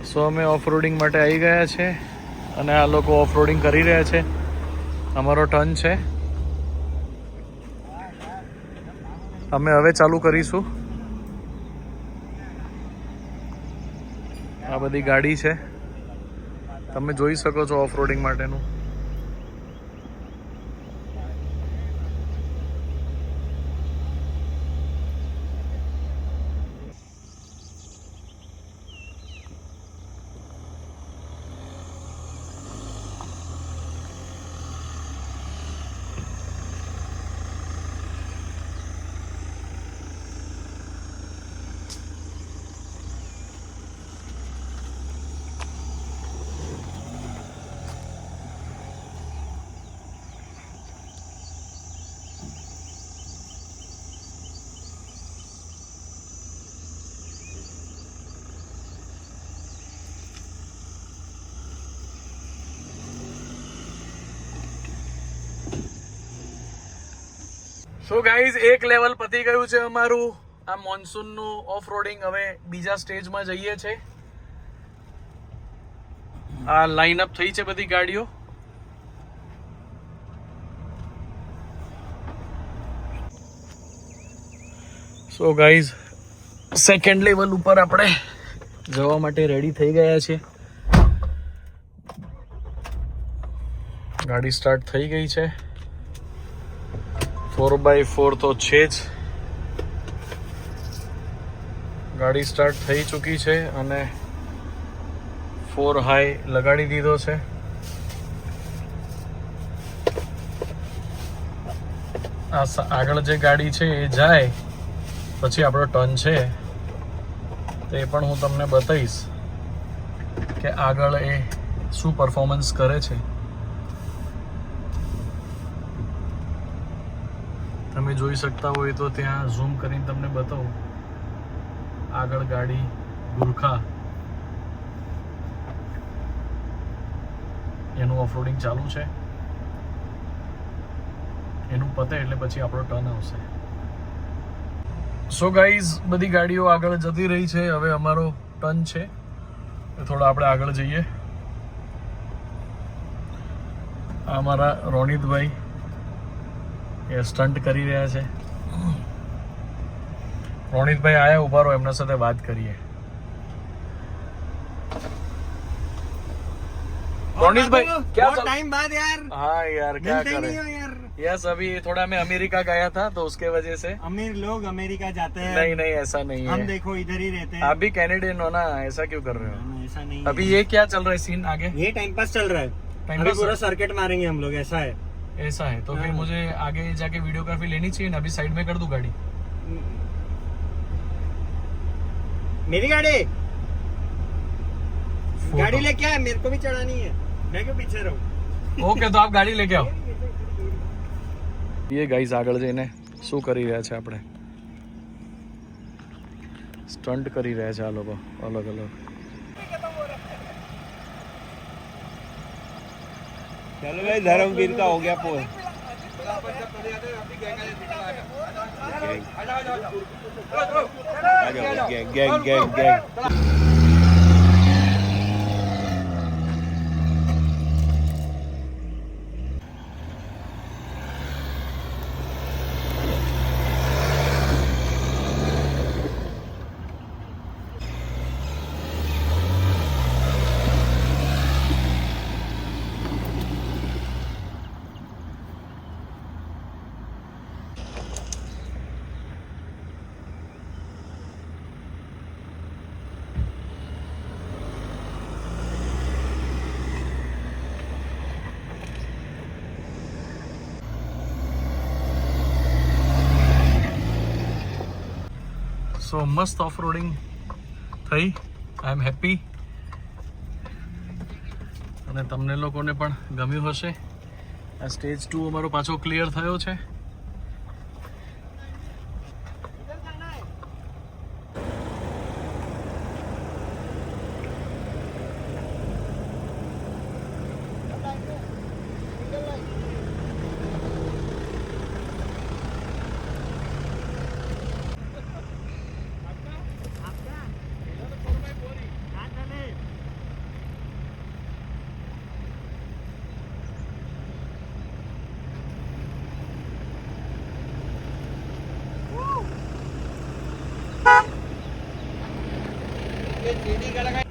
સો અમે ઓફરોડિંગ માટે આવી ગયા છે અને આ લોકો ઓફરોડિંગ કરી રહ્યા છે. અમારો ટર્ન છે. અમે હવે ચાલુ કરીશું. આ બધી ગાડી છે, તમે જોઈ શકો છો ઓફરોડિંગ માટેનું. સો ગાઈઝ, એક લેવલ પતી ગયું છે અમારું આ મોન્સૂનનું ઓફ રોડિંગ. હવે બીજા સ્ટેજમાં જઈએ છે. આ લાઇનઅપ થઈ છે બધી ગાડીઓ. સો ગાઈઝ, સેકન્ડ લેવલ ઉપર આપણે જવા માટે રેડી થઈ ગયા છે. ગાડી સ્ટાર્ટ થઈ ગઈ છે. 4x4 તો છે જ. ગાડી સ્ટાર્ટ થઈ ચૂકી છે અને 4 હાઈ લગાડી દીધો છે. આ આગળ જે ગાડી છે એ જાય પછી આપણો ટર્ન છે તે પણ હું તમને બતાવીશ કે આગળ એ શું પરફોર્મન્સ કરે છે. તમે જોઈ શકતા હોય તો ત્યાં ઝૂમ કરીને તમને બતાવું. આગળ ગાડી ગુરખા એનું ઓફરોડિંગ ચાલુ છે. એનું પતે એટલે પછી આપણો ટર્ન આવશે. સો ગાઈઝ, બધી ગાડીઓ આગળ જતી રહી છે. હવે અમારો ટર્ન છે, થોડા આપણે આગળ જઈએ. આ અમારા રોનિતભાઈ એ સ્ટન્ટ કરી રહ્યા છે. રોનિતભાઈ આયા, ઉભા રહો, એમના સાથે વાત કરીએ. रोनितभाई क्या बहुत टाइम बाद यार. हाँ यार क्या मिलते करें नहीं हो यार. यस, अभी थोड़ा मैं अमेरिका गया था तो उसके वजह से. अमीर लोग अमेरिका जाते हैं. नहीं नहीं ऐसा नहीं हम है. देखो इधर ही रहते हैं. आप भी कैनेडियन हो ना, ऐसा क्यों कर रहे हो? ऐसा नहीं अभी है. ये क्या चल रहा है सीन आगे? ये टाइम पास चल रहा है. टाइम अभी पास पूरा सर्किट मारेंगे हम लोग. ऐसा है. ऐसा है तो फिर हाँ. मुझे आगे जाके वीडियोग्राफी लेनी चाहिए ना. अभी साइड में कर दूं गाड़ी? मेरी गाड़ी गाड़ी लेके आए, मेरे को भी चढ़ानी है. मैं क्यों पीछे रहूं? ओके, तो आप गाड़ी लेके आओ. ये गाइस આગળ જઈને શું કરી રહ્યા છે? આપણે સ્ટન્ટ કરી રહ્યા છે આ લોકો અલગ અલગ. चलो भाई, धर्मवीर का हो गया पोल. Gang gang gang gang. So મસ્ત ઓફ રોડિંગ થઈ. આઈ એમ હેપી અને તમને લોકોને પણ ગમ્યું હશે. આ સ્ટેજ 2 અમારો પાછો ક્લિયર થયો છે. टीका लगाए